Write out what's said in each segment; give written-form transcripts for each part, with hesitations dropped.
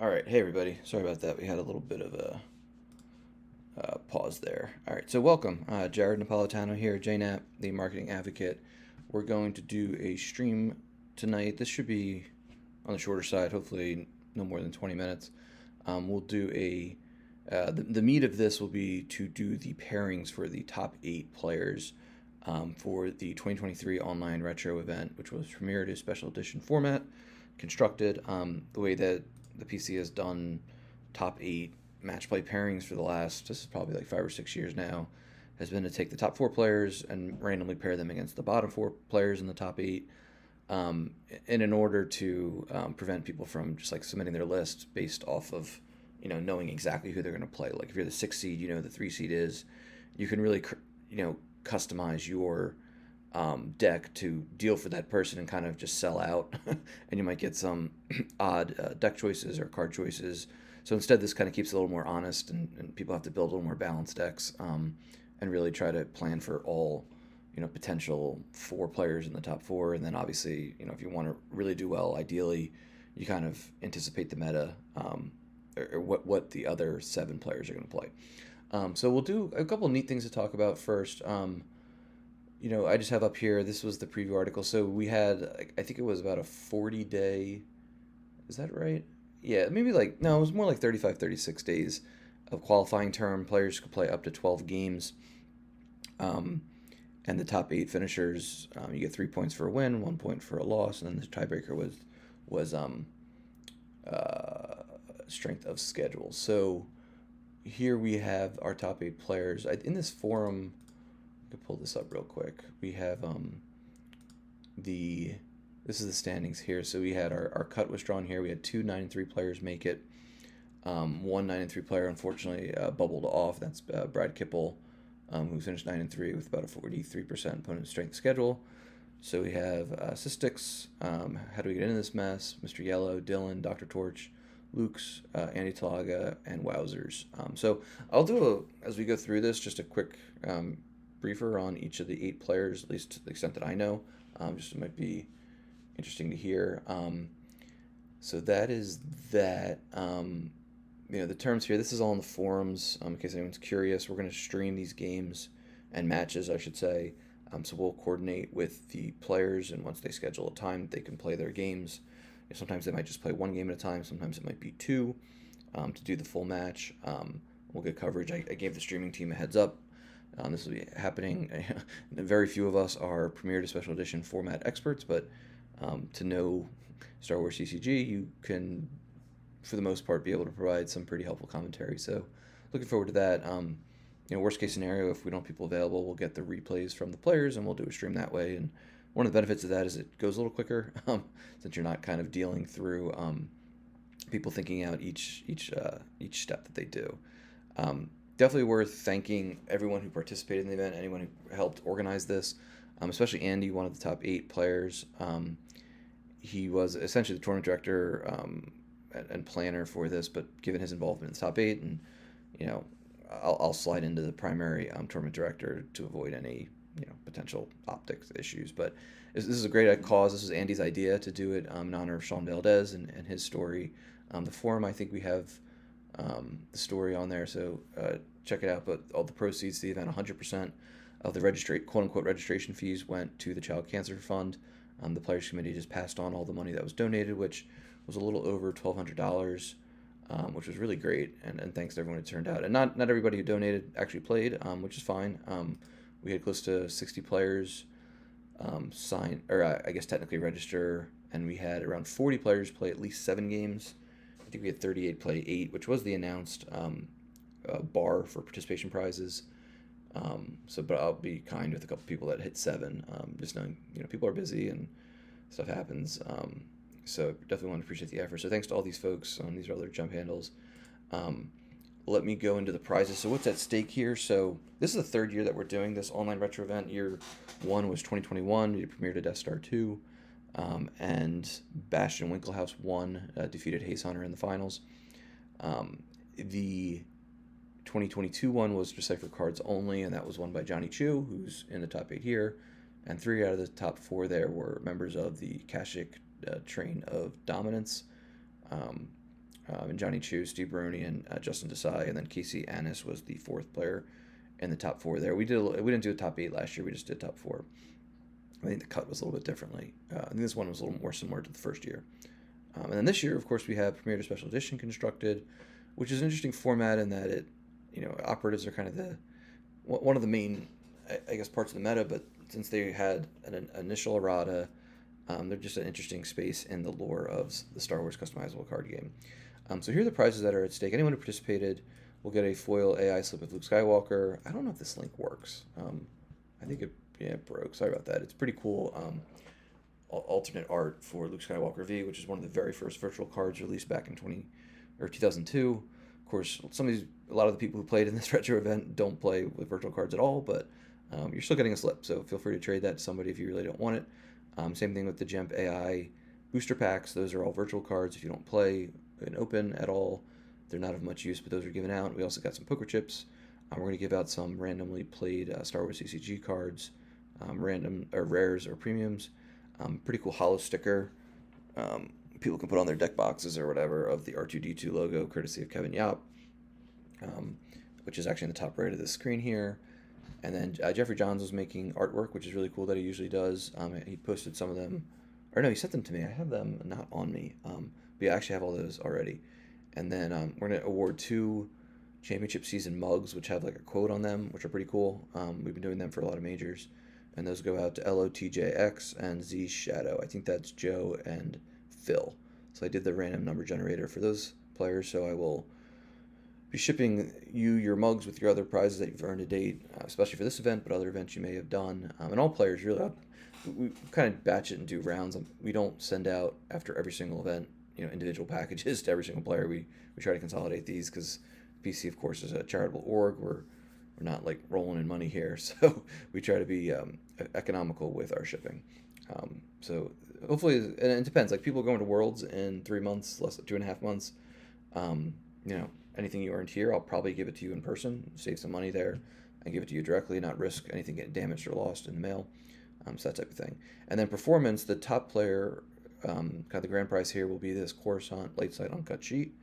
All right, hey everybody. Sorry about that. We had a little bit of a pause there. All right, so welcome, Jared Napolitano here, JNAP, the marketing advocate. We're going to do a stream tonight. This should be on the shorter side, hopefully no more than 20 minutes. We'll do the meat of this will be to do the pairings for the top 8 players for the 2023 online retro event, which was premiered as special edition format, constructed the way that the PC has done top 8 match play pairings for the last, this is probably like 5 or 6 years now, has been to take the top 4 players and randomly pair them against the bottom 4 players in the top 8. And in order to prevent people from just like submitting their list based off of, knowing exactly who they're going to play. Like if you're the 6 seed, the 3 seed is, you can really, customize your deck to deal for that person and kind of just sell out. And you might get some odd deck choices or card choices. So instead, this kind of keeps it a little more honest, and people have to build a little more balanced decks and really try to plan for all potential 4 players in the top 4. And then obviously, if you want to really do well, ideally, you kind of anticipate the meta or what the other 7 players are going to play. So we'll do a couple of neat things to talk about first. I just have up here, this was the preview article. So we had, I think it was about a 40-day, is that right? Yeah, maybe like, no, it was more like 35, 36 days of qualifying term. Players could play up to 12 games. And the top 8 finishers, you get 3 points for a win, 1 point for a loss, and then the tiebreaker was strength of schedule. So here we have our top 8 players. In this forum, I could pull this up real quick. We have this is the standings here. So we had our cut was drawn here. We had 2 9-3 players make it. One 9-3 player unfortunately bubbled off. That's Brad Kipple, who finished 9-3 with about a 43% opponent strength schedule. So we have Cystix, How Do We Get Into This Mess, Mr. Yellow, Dylan, Dr. Torch, Luke's, Andy Talaga, and Wowzers. So I'll do, as we go through this, just a quick briefer on each of the 8 players, at least to the extent that I know. Just it might be interesting to hear. So that is that. The terms here, this is all in the forums, in case anyone's curious. We're going to stream these games and matches, I should say. So we'll coordinate with the players, and once they schedule a time, they can play their games. Sometimes they might just play 1 game at a time. Sometimes it might be 2 to do the full match. We'll get coverage. I gave the streaming team a heads up. This will be happening. Very few of us are Premier to Special Edition format experts, but to know Star Wars CCG, you can, for the most part, be able to provide some pretty helpful commentary. So looking forward to that. Worst case scenario, if we don't have people available, we'll get the replays from the players and we'll do a stream that way. And one of the benefits of that is it goes a little quicker since you're not kind of dealing through people thinking out each step that they do. Definitely worth thanking everyone who participated in the event, anyone who helped organize this, especially Andy, one of the top 8 players. He was essentially the tournament director and planner for this, but given his involvement in the top 8, and I'll slide into the primary tournament director to avoid any potential optics issues. But this is a great cause. This is Andy's idea to do it in honor of Sean Valdez and his story. The forum, I think we have the story on there, so check it out. But all the proceeds to the event, 100% of the quote-unquote registration fees went to the Child Cancer Fund. The Players Committee just passed on all the money that was donated, which was a little over $1,200, which was really great, and thanks to everyone who turned out. And not everybody who donated actually played, which is fine. We had close to 60 players sign, or I guess technically register, and we had around 40 players play at least 7 games. I think we had 38 play 8, which was the announced bar for participation prizes. But I'll be kind with a couple people that hit 7, just knowing people are busy and stuff happens. So definitely want to appreciate the effort. So thanks to all these folks. These are other jump handles. Let me go into the prizes. So what's at stake here? So this is the 3rd year that we're doing this online retro event. Year 1 was 2021. We premiered at Death Star 2. And Bastion Winklehouse won, defeated Haze Hunter in the finals. The 2022 one was Decipher Cards only, and that was won by Johnny Chu, who's in the top 8 here. And 3 out of the top 4 there were members of the Kashyyyk Train of Dominance. and Johnny Chu, Steve Baroni, and Justin Desai, and then Casey Annis was the fourth player in the top four there. We didn't do a top 8 last year. We just did top 4. I think the cut was a little bit differently. I think this one was a little more similar to the first year. And then this year, of course, we have Premier to Special Edition constructed, which is an interesting format in that it, operatives are kind of one of the main, I guess, parts of the meta. But since they had an initial errata, they're just an interesting space in the lore of the Star Wars customizable card game. So here are the prizes that are at stake. Anyone who participated will get a foil AI slip of Luke Skywalker. I don't know if this link works. I think it broke. Sorry about that. It's pretty cool. Alternate art for Luke Skywalker V, which is one of the very first virtual cards released back in 2002. Of course, a lot of the people who played in this retro event don't play with virtual cards at all, but you're still getting a slip, so feel free to trade that to somebody if you really don't want it. Same thing with the Gemp AI booster packs. Those are all virtual cards. If you don't play in open at all, they're not of much use, but those are given out. We also got some poker chips. We're going to give out some randomly played Star Wars CCG cards, random or rares or premiums. Pretty cool hollow sticker. People can put on their deck boxes or whatever of the R2D2 logo, courtesy of Kevin Yap, which is actually in the top right of the screen here. And then Jeffrey Johns was making artwork, which is really cool that he usually does. He posted some of them, or no, he sent them to me. I have them not on me, but yeah, I actually have all those already. And then we're going to award 2 championship season mugs, which have like a quote on them, which are pretty cool. We've been doing them for a lot of majors. And those go out to LOTJX and Z Shadow. I think that's Joe and Phil. So I did the random number generator for those players, so I will be shipping you your mugs with your other prizes that you've earned to date, especially for this event, but other events you may have done. And all players really, we kind of batch it and do rounds. We don't send out after every single event, individual packages to every single player. We try to consolidate these because PC, of course, is a charitable org. We're not like rolling in money here, so we try to be economical with our shipping. So hopefully, and it depends. Like people going to Worlds in 3 months, less than 2.5 months. Anything you earned here, I'll probably give it to you in person, save some money there, and give it to you directly, not risk anything getting damaged or lost in the mail. So that type of thing. And then performance, the top player, kind of the grand prize here will be this Coruscant Light Side Uncut sheet.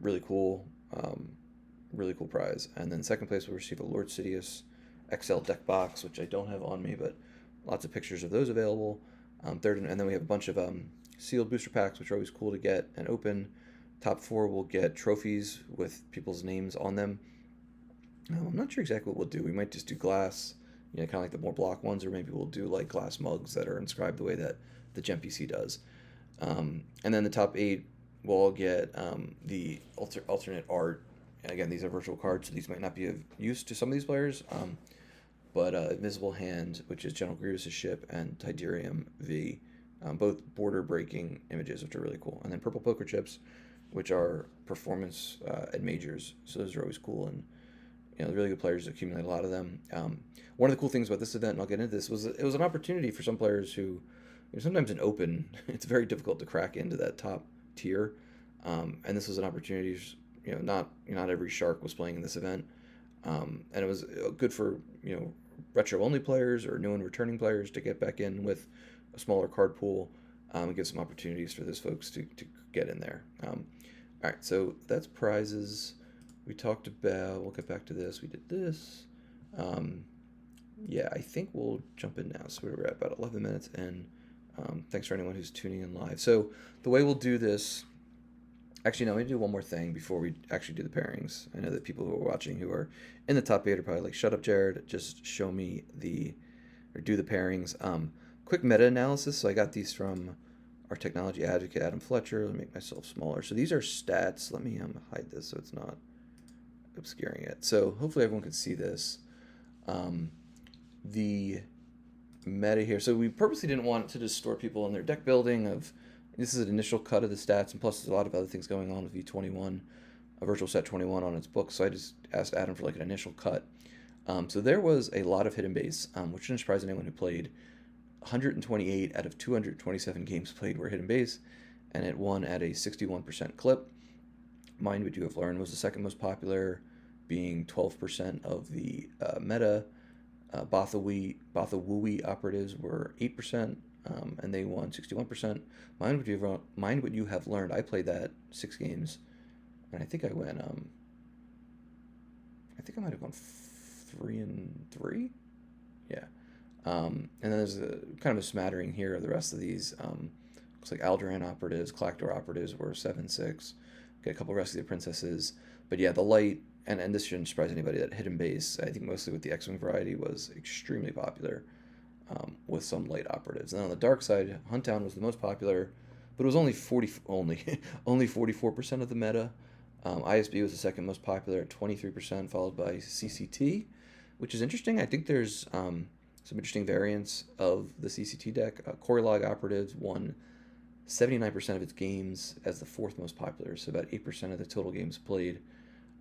Really cool. Really cool prize. And then second place will receive a Lord Sidious XL deck box, which I don't have on me, but lots of pictures of those available. Third, and then we have a bunch of sealed booster packs, which are always cool to get and open. Top 4 will get trophies with people's names on them. I'm not sure exactly what we'll do. We might just do glass, kind of like the more block ones, or maybe we'll do like glass mugs that are inscribed the way that the Gem PC does. And then the top 8 will all get the alternate art. And again, these are virtual cards, so these might not be of use to some of these players. But Invisible Hand, which is General Grievous' ship, and Tiderium V, both border-breaking images, which are really cool. And then Purple Poker Chips, which are performance at majors, so those are always cool. And the really good players accumulate a lot of them. One of the cool things about this event, and I'll get into this, was it was an opportunity for some players who, sometimes in open, it's very difficult to crack into that top tier. And this was an opportunity. Not every shark was playing in this event, and it was good for retro only players or new and returning players to get back in with a smaller card pool, and give some opportunities for those folks to get in there. All right, so that's prizes. We talked about. We'll get back to this. We did this. Yeah, I think we'll jump in now. So we're at about 11 minutes, and thanks for anyone who's tuning in live. So the way we'll do this. Actually, no, let me do one more thing before we actually do the pairings. I know that people who are watching who are in the top 8 are probably like, shut up, Jared, just show me or do the pairings. Quick meta-analysis. So I got these from our technology advocate, Adam Fletcher. Let me make myself smaller. So these are stats. Let me hide this so it's not obscuring it. So hopefully everyone can see this. The meta here. So we purposely didn't want to distort people in their deck building this is an initial cut of the stats, and plus there's a lot of other things going on with V21, a virtual set 21 on its book, so I just asked Adam for like an initial cut. So there was a lot of hidden base, which shouldn't surprise anyone who played. 128 out of 227 games played were hidden base, and it won at a 61% clip. Mind What You Have Learned was the second most popular, being 12% of the meta. Bothawui operatives were 8%, and they won 61%. Mind what you have learned. I played that 6 games, and I think I went. I think I might have gone 3-3. Yeah. And then there's a kind of a smattering here of the rest of these. Looks like Alderaan operatives, Clactor operatives were 7-6. Get a couple Rescue the Princesses. But yeah, the light, and this shouldn't surprise anybody, that hidden base, I think mostly with the X-Wing variety, was extremely popular, with some light operatives. And then on the dark side, Huntdown was the most popular, but it was only 40, only 44% of the meta. ISB was the second most popular at 23%, followed by CCT, which is interesting. I think there's some interesting variants of the CCT deck. Corylog Operatives won 79% of its games as the fourth most popular, so about 8% of the total games played,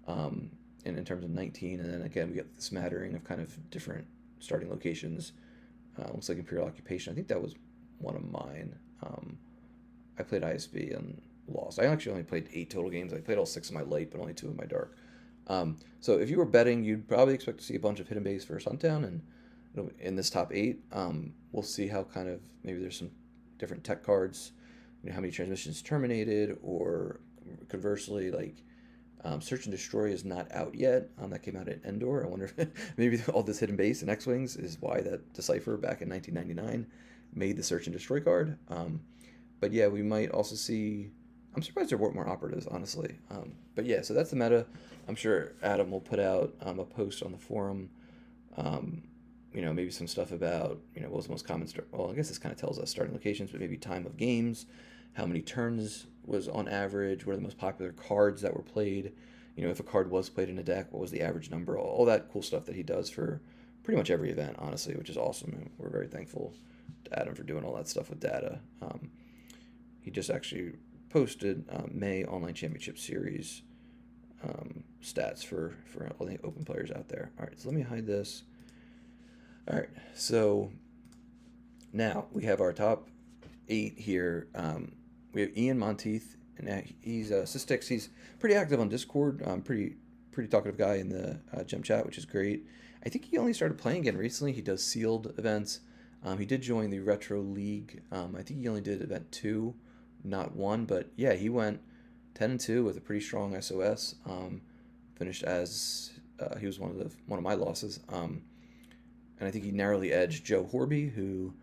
in terms of 19. And then again, we get the smattering of kind of different starting locations. Looks like Imperial Occupation. I think that was one of mine. I played ISB and lost. I actually only played 8 total games. I played all 6 of my light, but only 2 of my dark. So if you were betting, you'd probably expect to see a bunch of hidden base versus Huntdown, and in this top 8, we'll see how kind of maybe there's some different tech cards, how many transmissions terminated, or conversely, like Search and Destroy is not out yet. That came out at Endor. I wonder if maybe all this hidden base and X-Wings is why that Decipher back in 1999 made the Search and Destroy card. But yeah, we might also see. I'm surprised there weren't more operatives, honestly. But yeah, so that's the meta. I'm sure Adam will put out a post on the forum. Maybe some stuff about, what was the most common well, I guess this kind of tells us starting locations, but maybe time of games, how many turns was on average, what are the most popular cards that were played, if a card was played in a deck, what was the average number, all that cool stuff that he does for pretty much every event, honestly, which is awesome. And we're very thankful to Adam for doing all that stuff with data. He just actually posted May Online Championship Series stats for all the open players out there. All right, so let me hide this. All right, so now we have our top 8 here. We have Ian Monteith, and he's Systix. He's pretty active on Discord. Pretty talkative guy in the gem chat, which is great. I think he only started playing again recently. He does sealed events. He did join the Retro League. I think he only did event 2, not 1, but yeah, he went 10-2 with a pretty strong SOS. Finished as he was one of my losses. And I think he narrowly edged Joe Horby, who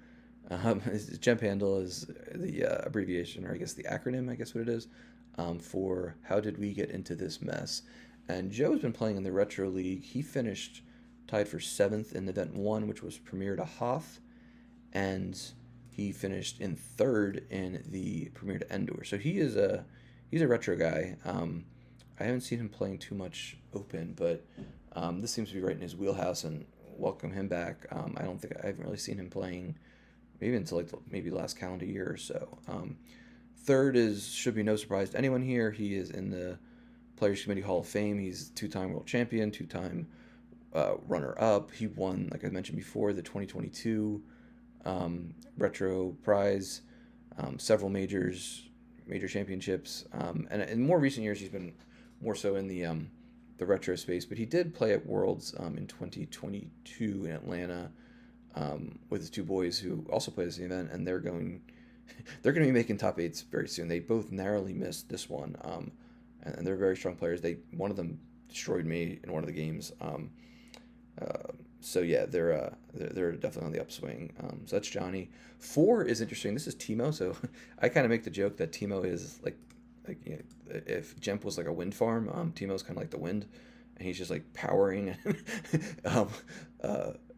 his gem handle is the abbreviation, or I guess the acronym, I guess what it is, for How Did We Get Into This Mess? And Joe's been playing in the Retro League. He finished tied for 7th in Event 1, which was Premier to Hoth, and he finished in 3rd in the Premier to Endor. So he's a retro guy. I haven't seen him playing too much open, but this seems to be right in his wheelhouse, and welcome him back. I haven't really seen him playing maybe until maybe last calendar year or so. 3rd should be no surprise to anyone here. He is in the Players Committee Hall of Fame. He's 2-time world champion, 2-time runner-up. He won, like I mentioned before, the 2022 Retro Prize, several major championships, and in more recent years he's been more so in the retro space, but he did play at Worlds in 2022 in Atlanta with his 2 boys who also played this event, and they're going to be making top 8s very soon. They both narrowly missed this one, and they're very strong players. One of them destroyed me in one of the games. So yeah, they're definitely on the upswing. So that's Johnny. 4 is interesting. This is Timo. So I kind of make the joke that Timo is like if Jemp was like a wind farm, Timo's kind of like the wind, and he's just like powering.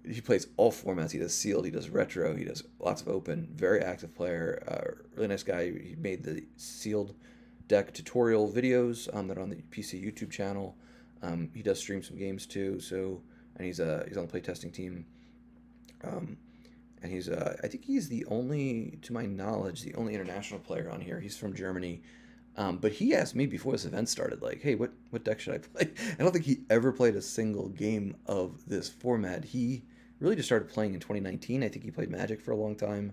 He plays all formats. He does sealed, he does retro, he does lots of open. Very active player. Really nice guy. He made the sealed deck tutorial videos that are on the PC YouTube channel. He does stream some games too. So, and he's on the playtesting team. And he's I think he's the only, to my knowledge, the only international player on here. He's from Germany. But he asked me before this event started, like, hey, what deck should I play? I don't think he ever played a single game of this format. He really just started playing in 2019. I think he played Magic for a long time.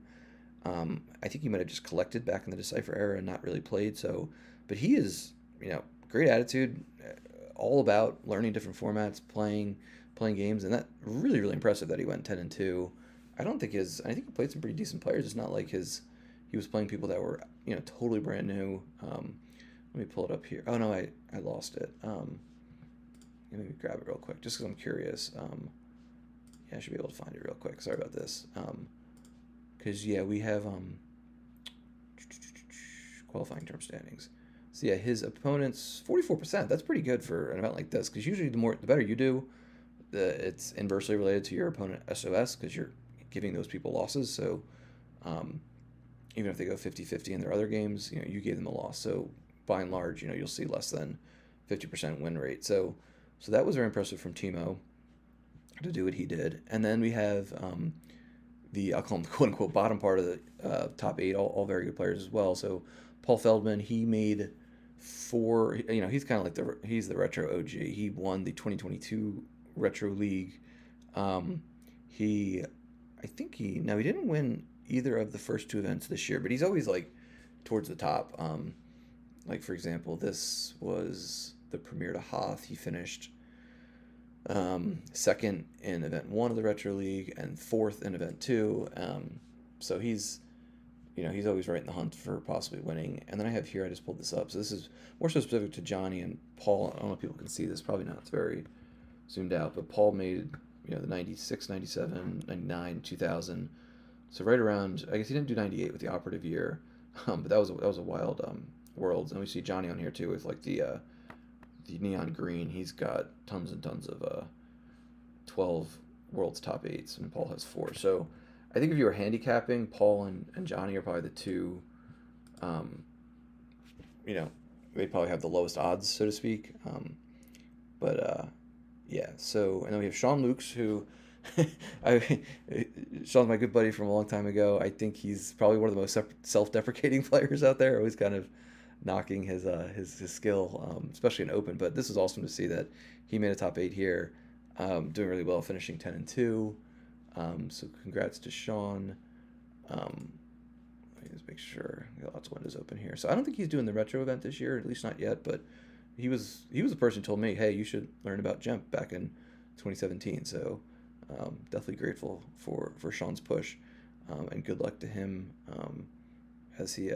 I think he might have just collected back in the Decipher era and not really played. So, but he is, great attitude, all about learning different formats, playing playing games, and that really really impressive that he went 10-2. I think he played some pretty decent players. It's not like he was playing people that were totally brand new. Let me pull it up here. Oh no, I lost it. Let me grab it real quick just because I'm curious. Yeah, I should be able to find it real quick. Sorry about this. Because yeah, we have qualifying term standings. So yeah, his opponents 44%. That's pretty good for an event like this. Because usually the better you do, it's inversely related to your opponent SOS because you're giving those people losses. So even if they go 50-50 in their other games, you gave them a loss. So by and large, you'll see less than 50% win rate. So that was very impressive from Timo to do what he did. And then we have I'll call him the quote unquote bottom part of the top 8, all very good players as well. So Paul Feldman, he made 4. He's kind of like he's the retro OG. He won the 2022 Retro League. He didn't win either of the first 2 events this year, but he's always like towards the top. Like for example, this was the Premier to Hoth. He finished second in event 1 of the Retro League and 4th in event 2. So he's always right in the hunt for possibly winning. And then I have here, I just pulled this up. So this is more so specific to Johnny and Paul. I don't know if people can see this. Probably not. It's very zoomed out. But Paul made, the 96, 97, 99, 2000. So right around, I guess he didn't do 98 with the operative year. But that was a wild Worlds. And we see Johnny on here too with like the neon green. He's got tons and tons of 12 World's top 8s, and Paul has 4. So I think if you were handicapping, Paul and Johnny are probably the two, they probably have the lowest odds, so to speak. Yeah, so, and then we have Sean Lukes, who, Sean's my good buddy from a long time ago. I think he's probably one of the most self-deprecating players out there, always kind of knocking his skill, especially in open. But this is awesome to see that he made a top 8 here, doing really well, finishing 10-2. So congrats to Sean. Let me just make sure we got lots of windows open here. So I don't think he's doing the retro event this year, at least not yet. But he was the person who told me, hey, you should learn about Jump back in 2017. So definitely grateful for Sean's push, and good luck to him as he.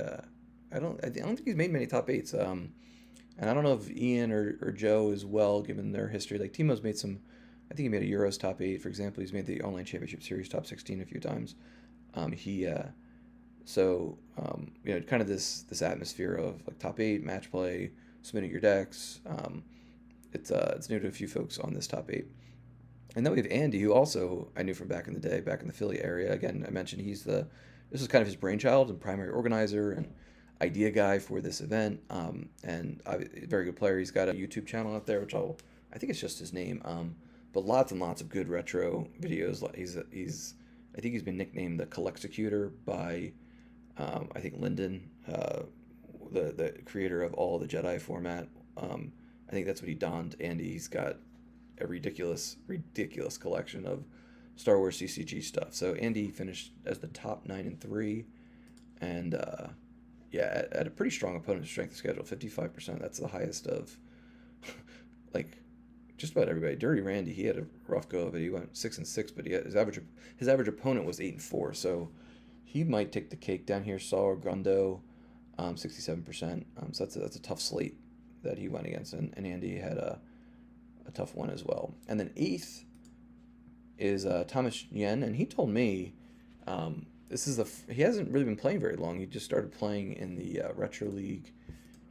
I don't think he's made many top 8s. And I don't know if Ian or Joe as well, given their history. Like Timo's made some. I think he made a Euros top 8, for example. He's made the Online Championship Series top 16 a few times. Kind of this atmosphere of like top 8 match play, submitting your decks. It's new to a few folks on this top 8. And then we have Andy, who also I knew from back in the day, back in the Philly area. Again, I mentioned this is kind of his brainchild and primary organizer and idea guy for this event. And a very good player. He's got a YouTube channel out there, which I think it's just his name. But lots and lots of good retro videos. I think he's been nicknamed the Colexecutor by, I think Lyndon, the creator of all the Jedi format. I think that's what he donned. Andy, he's got a ridiculous collection of Star Wars CCG stuff. So Andy finished as the top 9-3, and at a pretty strong opponent strength of schedule, 55%. That's the highest of like just about everybody. Dirty Randy, he had a rough go of it. He went 6-6, but his average opponent was 8-4. So he might take the cake down here. Saul Grundo, 67%. So that's a tough slate that he went against, and Andy had a tough one as well. And then 8th is Thomas Yen, and he told me he hasn't really been playing very long. He just started playing in the Retro League.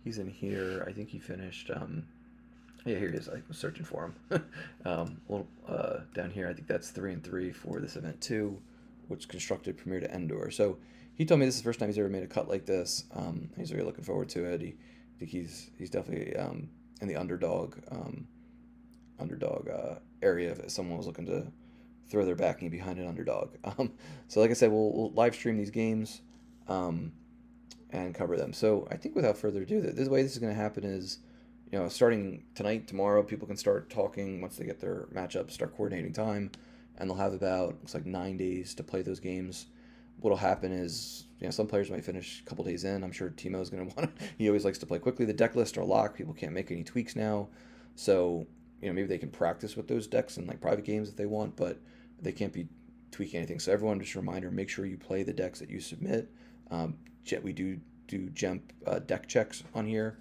He's in here. I think he finished. Yeah, here he is. I was searching for him. A little down here. I think that's 3-3 for this event too, which constructed Premier to Endor. So he told me this is the first time he's ever made a cut like this. He's really looking forward to it. I think he's definitely in the underdog area if someone was looking to throw their backing behind an underdog. So like I said, we'll live stream these games and cover them. So I think without further ado, the way this is going to happen is, starting tonight, tomorrow, people can start talking once they get their matchups, start coordinating time, and they'll have about, looks like 9 days to play those games. What'll happen is, some players might finish a couple days in. I'm sure Timo's going to want to, he always likes to play quickly. The deck lists are locked. People can't make any tweaks now. So, maybe they can practice with those decks in like private games if they want, but they can't be tweaking anything. So everyone, just a reminder, make sure you play the decks that you submit. We do jump deck checks on here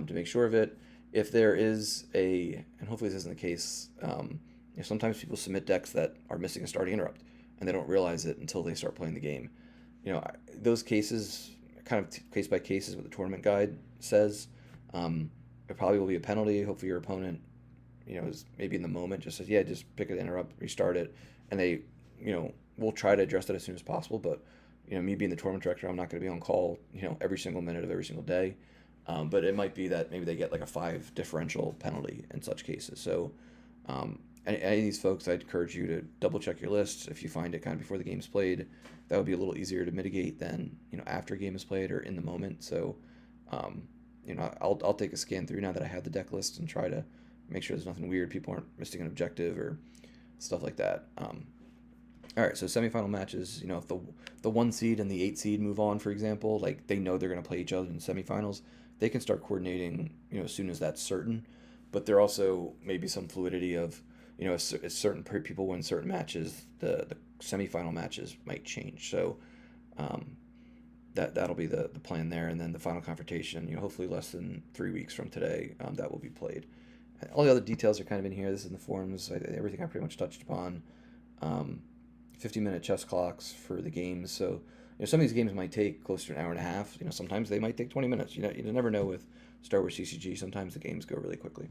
to make sure of it. If there is and hopefully this isn't the case, sometimes people submit decks that are missing a starting interrupt, and they don't realize it until they start playing the game. Those cases, kind of case by case, is what the tournament guide says. It probably will be a penalty. Hopefully your opponent, is maybe in the moment just says, yeah, just pick an interrupt, restart it, and they, we'll try to address that as soon as possible. But me being the tournament director, I'm not going to be on call, every single minute of every single day. But it might be that maybe they get like a 5 differential penalty in such cases. So any of these folks, I'd encourage you to double check your lists. If you find it kind of before the game's played, that would be a little easier to mitigate than after a game is played or in the moment. So I'll take a scan through now that I have the deck list and try to make sure there's nothing weird, people aren't missing an objective or stuff like that. All right, so semifinal matches, if the 1 seed and the 8 seed move on, for example, like they know they're going to play each other in semifinals, they can start coordinating, as soon as that's certain. But there also may be some fluidity of, if certain people win certain matches, the semifinal matches might change. So that'll be the plan there. And then the final confrontation, hopefully less than 3 weeks from today, that will be played. All the other details are kind of in here. This is in the forums. Everything I pretty much touched upon. 50-minute chess clocks for the games. So some of these games might take close to an hour and a half. Sometimes they might take 20 minutes. You never know with Star Wars CCG. Sometimes the games go really quickly.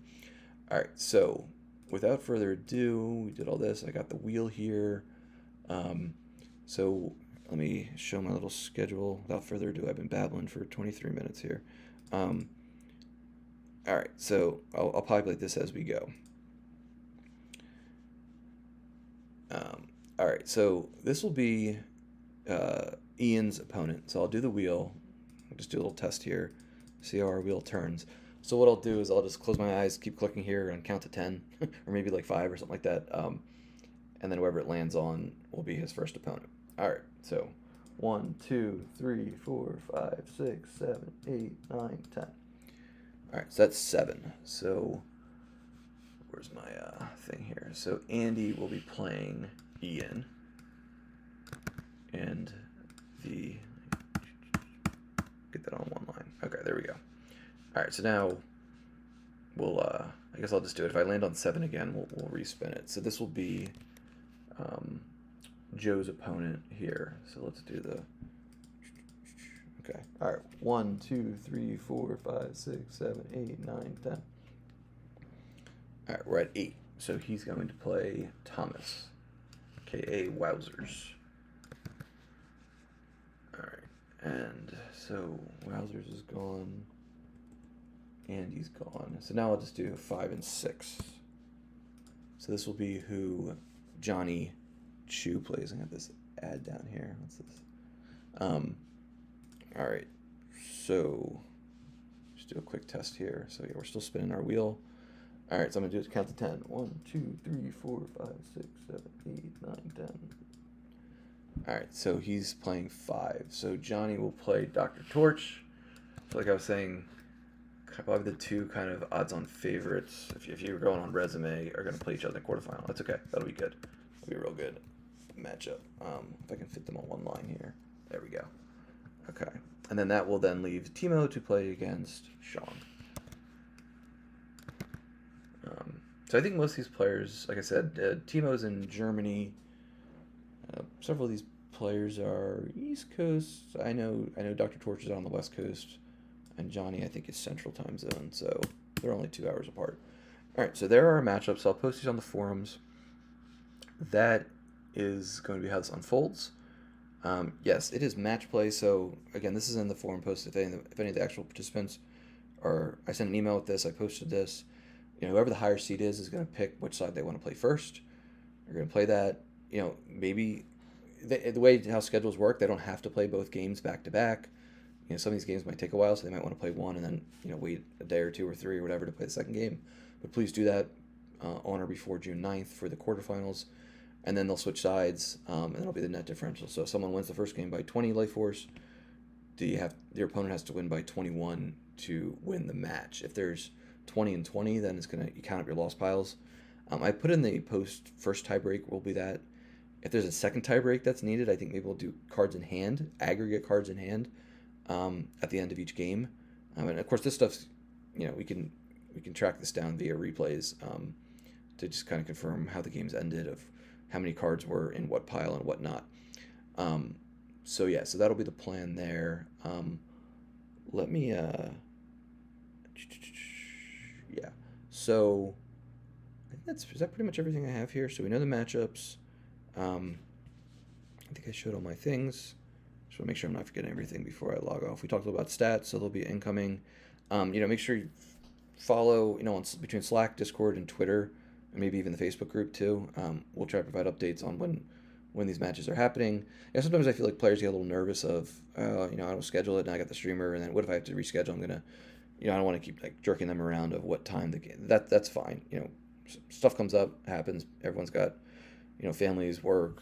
All right, so without further ado, we did all this. I got the wheel here. So let me show my little schedule. Without further ado, I've been babbling for 23 minutes here. All right, so I'll populate this as we go. All right, so this will be Ian's opponent. So I'll do the wheel. I'll just do a little test here, see how our wheel turns. So what I'll do is I'll just close my eyes, keep clicking here, and count to 10, or maybe like 5 or something like that. And then whoever it lands on will be his first opponent. All right, so 1, 2, 3, 4, 5, 6, 7, 8, 9, 10. All right, so that's 7. So where's my thing here? So Andy will be playing Ian, and get that on one line. Okay, there we go. All right, so now we'll I guess I'll just do it. If I land on 7 again, we'll respin it. So this will be Joe's opponent here. So let's do the. Okay. All right. 1, 2, 3, 4, 5, 6, 7, 8, 9, 10. All right, we're at 8. So he's going to play Thomas, aka Wowzers. All right, and so Wowzers is gone. Andy's gone. So now I'll just do 5 and 6. So this will be who Johnny Chu plays. I have this ad down here. What's this? All right. So just do a quick test here. So yeah, we're still spinning our wheel. All right. So I'm gonna do is count to 10. 1, 2, 3, 4, 5, 6, 7, 8, 9, 10. All right. So he's playing 5. So Johnny will play Dr. Torch. So like I was saying, probably the 2 kind of odds-on favorites, if you're going on resume, are going to play each other in the quarterfinal. That's okay. That'll be good. It'll be a real good matchup. If I can fit them on one line here. There we go. Okay. And then that will then leave Timo to play against Sean. So I think most of these players, like I said, Timo's in Germany. Several of these players are East Coast. I know Dr. Torch is on the West Coast. And Johnny, I think, is Central Time Zone, so they're only 2 hours apart. All right, so there are our matchups. I'll post these on the forums. That is going to be how this unfolds. Yes, it is match play, so again, this is in the forum post. If any of the actual participants are, I sent an email with this, I posted this. Whoever the higher seed is going to pick which side they want to play first. They're going to play that. Maybe the way how schedules work, they don't have to play both games back to back. Some of these games might take a while, so they might want to play one and then, wait a day or 2 or 3 or whatever to play the second game. But please do that on or before June 9th for the quarterfinals. And then they'll switch sides, and that'll be the net differential. So if someone wins the first game by 20 life force, your opponent has to win by 21 to win the match. If there's 20 and 20, then it's gonna you count up your loss piles. I put in the post first tiebreak will be that. If there's a second tiebreak that's needed, I think maybe we'll do cards in hand, aggregate cards in hand, at the end of each game. And of course, this stuff's, we can track this down via replays, to just kind of confirm how the games ended, of how many cards were in what pile and whatnot. So that'll be the plan there. Let me, yeah. So I think is that pretty much everything I have here. So we know the matchups. I think I showed all my things. Just want to make sure I'm not forgetting everything before I log off. We talked a little about stats, so they'll be incoming. Make sure you follow, between Slack, Discord, and Twitter, and maybe even the Facebook group too. We'll try to provide updates on when these matches are happening. Sometimes I feel like players get a little nervous of, I don't schedule it, and I got the streamer, and then what if I have to reschedule? I'm gonna, I don't want to keep like jerking them around of what time the game. That's fine. Stuff comes up, happens. Everyone's got, families, work,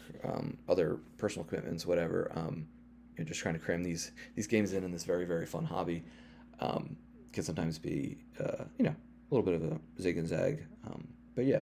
other personal commitments, whatever. Just trying to cram these games in this very, very fun hobby, can sometimes be, a little bit of a zig and zag. But yeah,